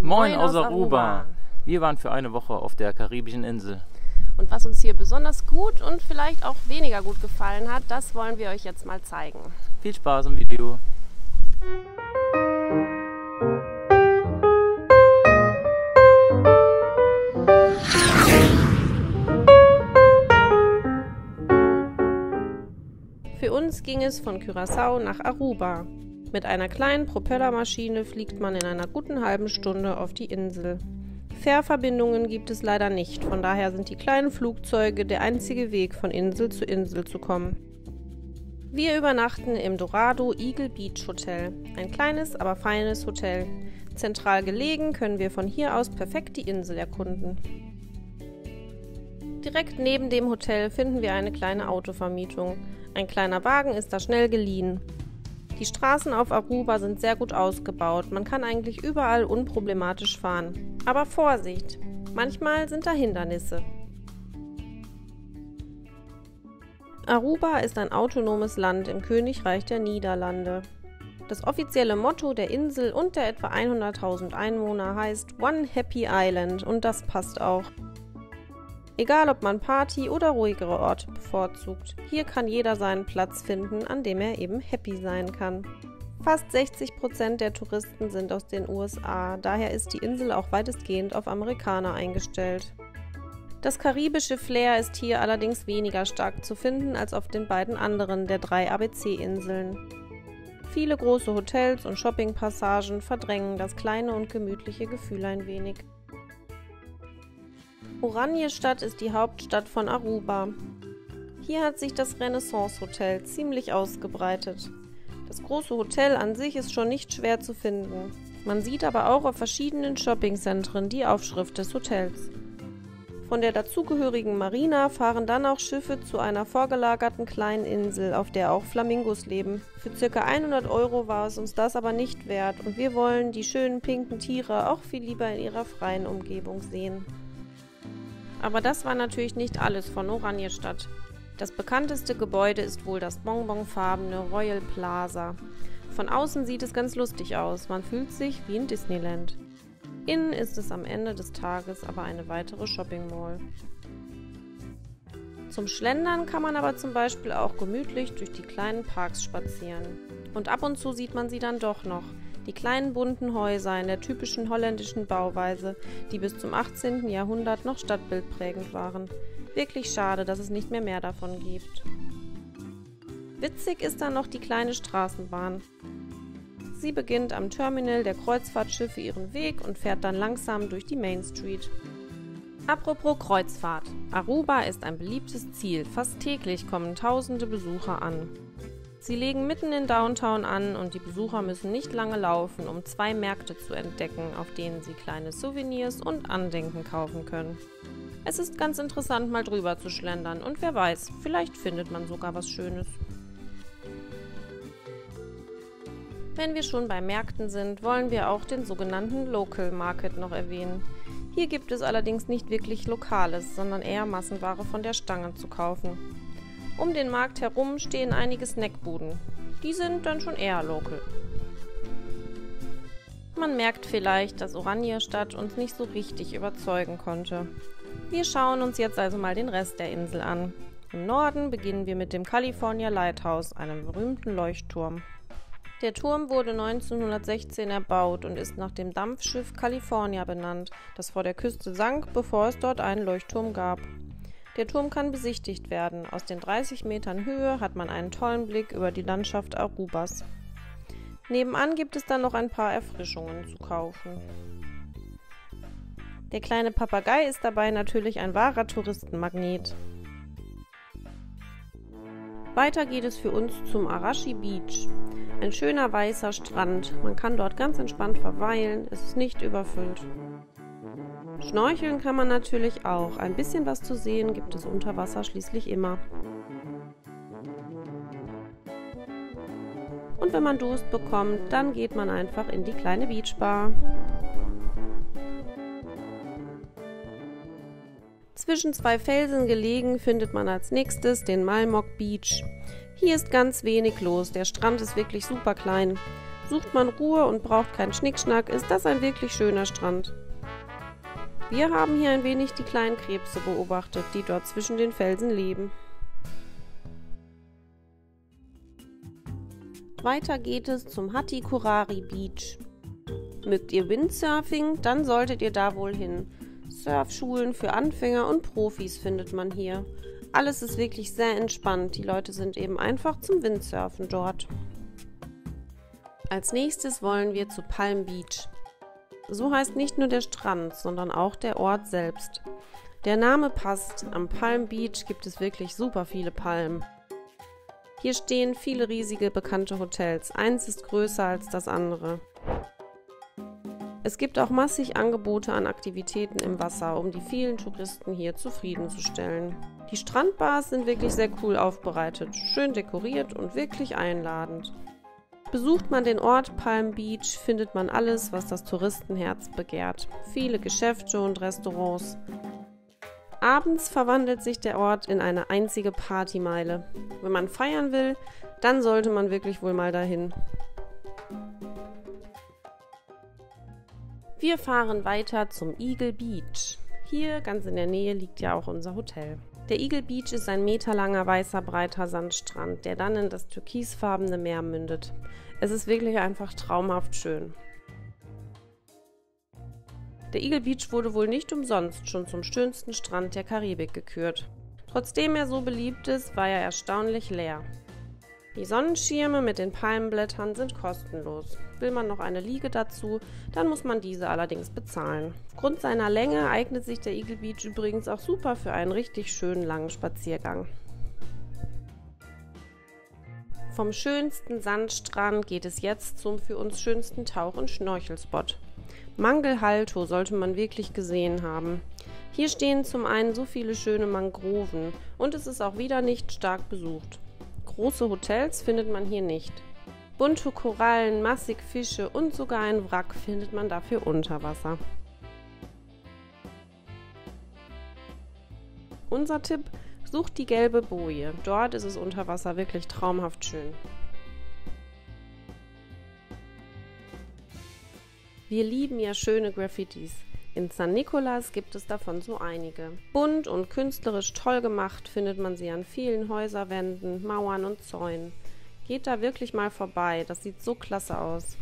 Moin aus Aruba! Wir waren für eine Woche auf der karibischen Insel. Und was uns hier besonders gut und vielleicht auch weniger gut gefallen hat, das wollen wir euch jetzt mal zeigen. Viel Spaß im Video! Für uns ging es von Curaçao nach Aruba. Mit einer kleinen Propellermaschine fliegt man in einer guten halben Stunde auf die Insel. Fährverbindungen gibt es leider nicht, von daher sind die kleinen Flugzeuge der einzige Weg, von Insel zu kommen. Wir übernachten im Dorado Eagle Beach Hotel, ein kleines, aber feines Hotel. Zentral gelegen können wir von hier aus perfekt die Insel erkunden. Direkt neben dem Hotel finden wir eine kleine Autovermietung. Ein kleiner Wagen ist da schnell geliehen. Die Straßen auf Aruba sind sehr gut ausgebaut, man kann eigentlich überall unproblematisch fahren. Aber Vorsicht, manchmal sind da Hindernisse. Aruba ist ein autonomes Land im Königreich der Niederlande. Das offizielle Motto der Insel und der etwa 100.000 Einwohner heißt One Happy Island und das passt auch. Egal ob man Party- oder ruhigere Orte bevorzugt, hier kann jeder seinen Platz finden, an dem er eben happy sein kann. Fast 60% der Touristen sind aus den USA, daher ist die Insel auch weitestgehend auf Amerikaner eingestellt. Das karibische Flair ist hier allerdings weniger stark zu finden als auf den beiden anderen der 3 ABC-Inseln. Viele große Hotels und Shoppingpassagen verdrängen das kleine und gemütliche Gefühl ein wenig. Oranjestad ist die Hauptstadt von Aruba. Hier hat sich das Renaissance Hotel ziemlich ausgebreitet. Das große Hotel an sich ist schon nicht schwer zu finden. Man sieht aber auch auf verschiedenen Shoppingzentren die Aufschrift des Hotels. Von der dazugehörigen Marina fahren dann auch Schiffe zu einer vorgelagerten kleinen Insel, auf der auch Flamingos leben. Für ca. 100 € war es uns das aber nicht wert und wir wollen die schönen pinken Tiere auch viel lieber in ihrer freien Umgebung sehen. Aber das war natürlich nicht alles von Oranjestad. Das bekannteste Gebäude ist wohl das bonbonfarbene Royal Plaza. Von außen sieht es ganz lustig aus, man fühlt sich wie in Disneyland. Innen ist es am Ende des Tages aber eine weitere Shopping Mall. Zum Schlendern kann man aber zum Beispiel auch gemütlich durch die kleinen Parks spazieren. Und ab und zu sieht man sie dann doch noch. Die kleinen bunten Häuser in der typischen holländischen Bauweise, die bis zum 18. Jahrhundert noch stadtbildprägend waren. Wirklich schade, dass es nicht mehr davon gibt. Witzig ist dann noch die kleine Straßenbahn. Sie beginnt am Terminal der Kreuzfahrtschiffe ihren Weg und fährt dann langsam durch die Main Street. Apropos Kreuzfahrt. Aruba ist ein beliebtes Ziel, fast täglich kommen tausende Besucher an. Sie legen mitten in Downtown an und die Besucher müssen nicht lange laufen, um 2 Märkte zu entdecken, auf denen sie kleine Souvenirs und Andenken kaufen können. Es ist ganz interessant, mal drüber zu schlendern und wer weiß, vielleicht findet man sogar was Schönes. Wenn wir schon bei Märkten sind, wollen wir auch den sogenannten Local Market noch erwähnen. Hier gibt es allerdings nicht wirklich Lokales, sondern eher Massenware von der Stange zu kaufen. Um den Markt herum stehen einige Snackbuden. Die sind dann schon eher local. Man merkt vielleicht, dass Oranjestad uns nicht so richtig überzeugen konnte. Wir schauen uns jetzt also mal den Rest der Insel an. Im Norden beginnen wir mit dem California Lighthouse, einem berühmten Leuchtturm. Der Turm wurde 1916 erbaut und ist nach dem Dampfschiff California benannt, das vor der Küste sank, bevor es dort einen Leuchtturm gab. Der Turm kann besichtigt werden. Aus den 30 Metern Höhe hat man einen tollen Blick über die Landschaft Arubas. Nebenan gibt es dann noch ein paar Erfrischungen zu kaufen. Der kleine Papagei ist dabei natürlich ein wahrer Touristenmagnet. Weiter geht es für uns zum Arashi Beach. Ein schöner weißer Strand. Man kann dort ganz entspannt verweilen, es ist nicht überfüllt. Schnorcheln kann man natürlich auch. Ein bisschen was zu sehen gibt es unter Wasser schließlich immer. Und wenn man Durst bekommt, dann geht man einfach in die kleine Beachbar. Zwischen 2 Felsen gelegen findet man als nächstes den Malmok Beach. Hier ist ganz wenig los, der Strand ist wirklich super klein. Sucht man Ruhe und braucht keinen Schnickschnack, ist das ein wirklich schöner Strand. Wir haben hier ein wenig die kleinen Krebse beobachtet, die dort zwischen den Felsen leben. Weiter geht es zum Hatikurari Beach. Mögt ihr Windsurfing, dann solltet ihr da wohl hin. Surfschulen für Anfänger und Profis findet man hier. Alles ist wirklich sehr entspannt, die Leute sind eben einfach zum Windsurfen dort. Als nächstes wollen wir zu Palm Beach. So heißt nicht nur der Strand, sondern auch der Ort selbst. Der Name passt, am Palm Beach gibt es wirklich super viele Palmen. Hier stehen viele riesige bekannte Hotels, eins ist größer als das andere. Es gibt auch massig Angebote an Aktivitäten im Wasser, um die vielen Touristen hier zufriedenzustellen. Die Strandbars sind wirklich sehr cool aufbereitet, schön dekoriert und wirklich einladend. Besucht man den Ort Palm Beach, findet man alles, was das Touristenherz begehrt. Viele Geschäfte und Restaurants. Abends verwandelt sich der Ort in eine einzige Partymeile. Wenn man feiern will, dann sollte man wirklich wohl mal dahin. Wir fahren weiter zum Eagle Beach. Hier ganz in der Nähe liegt ja auch unser Hotel. Der Eagle Beach ist ein meterlanger weißer breiter Sandstrand, der dann in das türkisfarbene Meer mündet. Es ist wirklich einfach traumhaft schön. Der Eagle Beach wurde wohl nicht umsonst schon zum schönsten Strand der Karibik gekürt. Trotzdem er so beliebt ist, war er erstaunlich leer. Die Sonnenschirme mit den Palmenblättern sind kostenlos. Will man noch eine Liege dazu, dann muss man diese allerdings bezahlen. Aufgrund seiner Länge eignet sich der Eagle Beach übrigens auch super für einen richtig schönen langen Spaziergang. Vom schönsten Sandstrand geht es jetzt zum für uns schönsten Tauch- und Schnorchelspot. Mangualto sollte man wirklich gesehen haben. Hier stehen zum einen so viele schöne Mangroven und es ist auch wieder nicht stark besucht. Große Hotels findet man hier nicht. Bunte Korallen, massig Fische und sogar ein Wrack findet man dafür unter Wasser. Unser Tipp: Sucht die gelbe Boje. Dort ist es unter Wasser wirklich traumhaft schön. Wir lieben ja schöne Graffitis. In San Nicolás gibt es davon so einige. Bunt und künstlerisch toll gemacht findet man sie an vielen Häuserwänden, Mauern und Zäunen. Geht da wirklich mal vorbei, das sieht so klasse aus.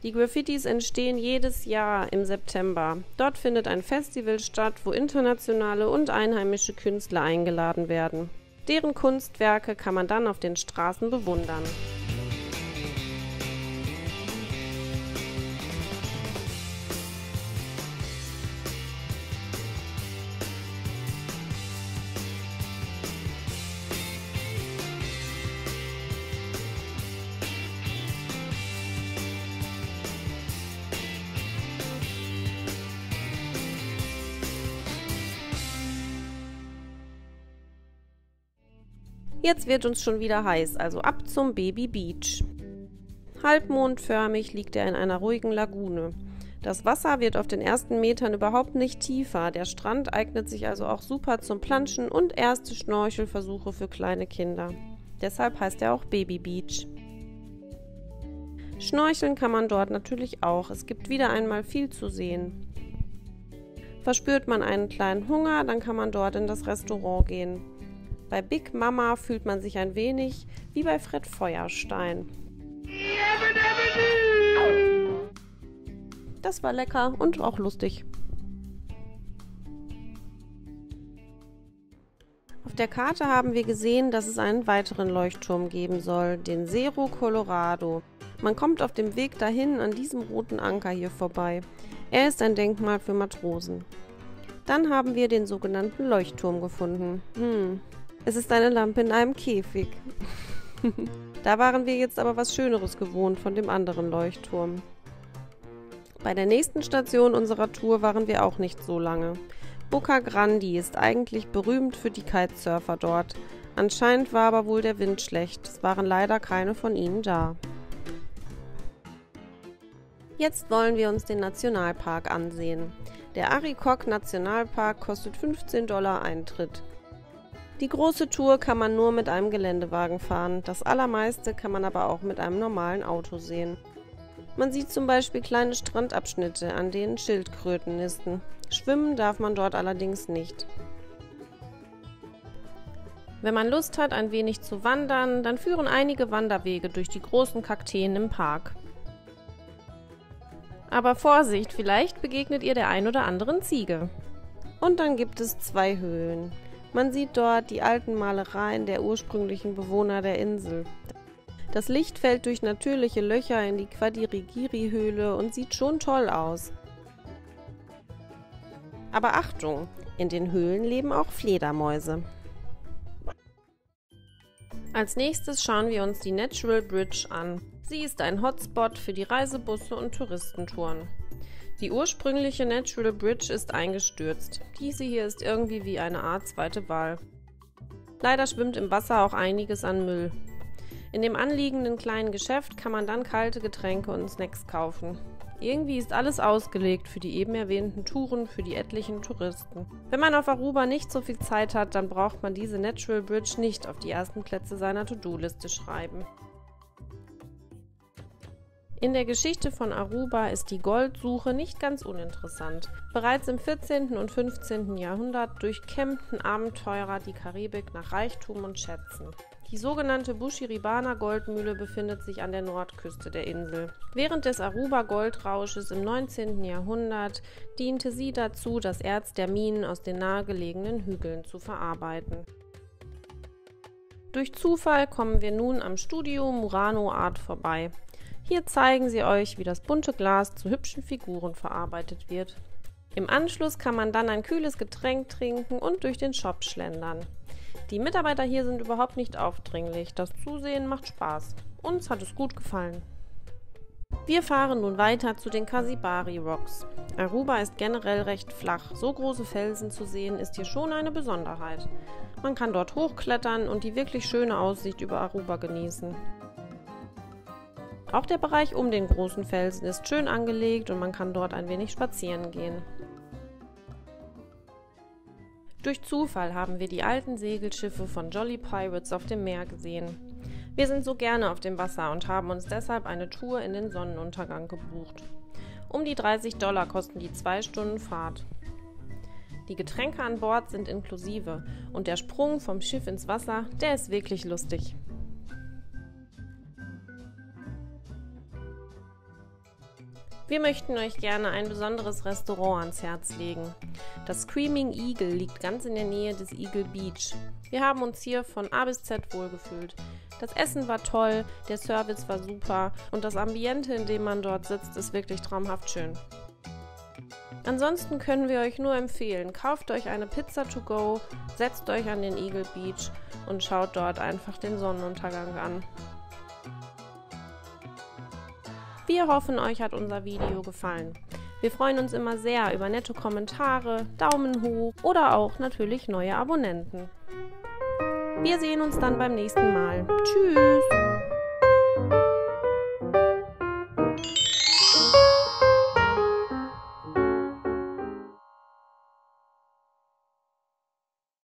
Die Graffitis entstehen jedes Jahr im September. Dort findet ein Festival statt, wo internationale und einheimische Künstler eingeladen werden. Deren Kunstwerke kann man dann auf den Straßen bewundern. Jetzt wird uns schon wieder heiß, also ab zum Baby Beach. Halbmondförmig liegt er in einer ruhigen Lagune. Das Wasser wird auf den ersten Metern überhaupt nicht tiefer, der Strand eignet sich also auch super zum Planschen und erste Schnorchelversuche für kleine Kinder. Deshalb heißt er auch Baby Beach. Schnorcheln kann man dort natürlich auch, es gibt wieder einmal viel zu sehen. Verspürt man einen kleinen Hunger, dann kann man dort in das Restaurant gehen. Bei Big Mama fühlt man sich ein wenig wie bei Fred Feuerstein. Das war lecker und auch lustig. Auf der Karte haben wir gesehen, dass es einen weiteren Leuchtturm geben soll, den Cerro Colorado. Man kommt auf dem Weg dahin an diesem roten Anker hier vorbei. Er ist ein Denkmal für Matrosen. Dann haben wir den sogenannten Leuchtturm gefunden. Es ist eine Lampe in einem Käfig. Da waren wir jetzt aber was Schöneres gewohnt von dem anderen Leuchtturm. Bei der nächsten Station unserer Tour waren wir auch nicht so lange. Boca Grande ist eigentlich berühmt für die Kitesurfer dort. Anscheinend war aber wohl der Wind schlecht. Es waren leider keine von ihnen da. Jetzt wollen wir uns den Nationalpark ansehen. Der Arikok Nationalpark kostet $15 Eintritt. Die große Tour kann man nur mit einem Geländewagen fahren, das allermeiste kann man aber auch mit einem normalen Auto sehen. Man sieht zum Beispiel kleine Strandabschnitte, an denen Schildkröten nisten. Schwimmen darf man dort allerdings nicht. Wenn man Lust hat, ein wenig zu wandern, dann führen einige Wanderwege durch die großen Kakteen im Park. Aber Vorsicht, vielleicht begegnet ihr der ein oder anderen Ziege. Und dann gibt es 2 Höhlen. Man sieht dort die alten Malereien der ursprünglichen Bewohner der Insel. Das Licht fällt durch natürliche Löcher in die Quadrigiri-Höhle und sieht schon toll aus. Aber Achtung, in den Höhlen leben auch Fledermäuse. Als nächstes schauen wir uns die Natural Bridge an. Sie ist ein Hotspot für die Reisebusse und Touristentouren. Die ursprüngliche Natural Bridge ist eingestürzt. Diese hier ist irgendwie wie eine Art zweite Wahl. Leider schwimmt im Wasser auch einiges an Müll. In dem anliegenden kleinen Geschäft kann man dann kalte Getränke und Snacks kaufen. Irgendwie ist alles ausgelegt für die eben erwähnten Touren für die etlichen Touristen. Wenn man auf Aruba nicht so viel Zeit hat, dann braucht man diese Natural Bridge nicht auf die ersten Plätze seiner To-Do-Liste schreiben. In der Geschichte von Aruba ist die Goldsuche nicht ganz uninteressant. Bereits im 14. und 15. Jahrhundert durchkämmten Abenteurer die Karibik nach Reichtum und Schätzen. Die sogenannte Bushiribana-Goldmühle befindet sich an der Nordküste der Insel. Während des Aruba-Goldrausches im 19. Jahrhundert diente sie dazu, das Erz der Minen aus den nahegelegenen Hügeln zu verarbeiten. Durch Zufall kommen wir nun am Studio Murano Art vorbei. Hier zeigen sie euch, wie das bunte Glas zu hübschen Figuren verarbeitet wird. Im Anschluss kann man dann ein kühles Getränk trinken und durch den Shop schlendern. Die Mitarbeiter hier sind überhaupt nicht aufdringlich. Das Zusehen macht Spaß. Uns hat es gut gefallen. Wir fahren nun weiter zu den Kasibari Rocks. Aruba ist generell recht flach. So große Felsen zu sehen ist hier schon eine Besonderheit. Man kann dort hochklettern und die wirklich schöne Aussicht über Aruba genießen. Auch der Bereich um den großen Felsen ist schön angelegt und man kann dort ein wenig spazieren gehen. Durch Zufall haben wir die alten Segelschiffe von Jolly Pirates auf dem Meer gesehen. Wir sind so gerne auf dem Wasser und haben uns deshalb eine Tour in den Sonnenuntergang gebucht. Um die $30 kosten die 2 Stunden Fahrt. Die Getränke an Bord sind inklusive und der Sprung vom Schiff ins Wasser, der ist wirklich lustig. Wir möchten euch gerne ein besonderes Restaurant ans Herz legen. Das Screaming Eagle liegt ganz in der Nähe des Eagle Beach. Wir haben uns hier von A bis Z wohlgefühlt. Das Essen war toll, der Service war super und das Ambiente, in dem man dort sitzt, ist wirklich traumhaft schön. Ansonsten können wir euch nur empfehlen, kauft euch eine Pizza to go, setzt euch an den Eagle Beach und schaut dort einfach den Sonnenuntergang an. Wir hoffen, euch hat unser Video gefallen. Wir freuen uns immer sehr über nette Kommentare, Daumen hoch oder auch natürlich neue Abonnenten. Wir sehen uns dann beim nächsten Mal. Tschüss!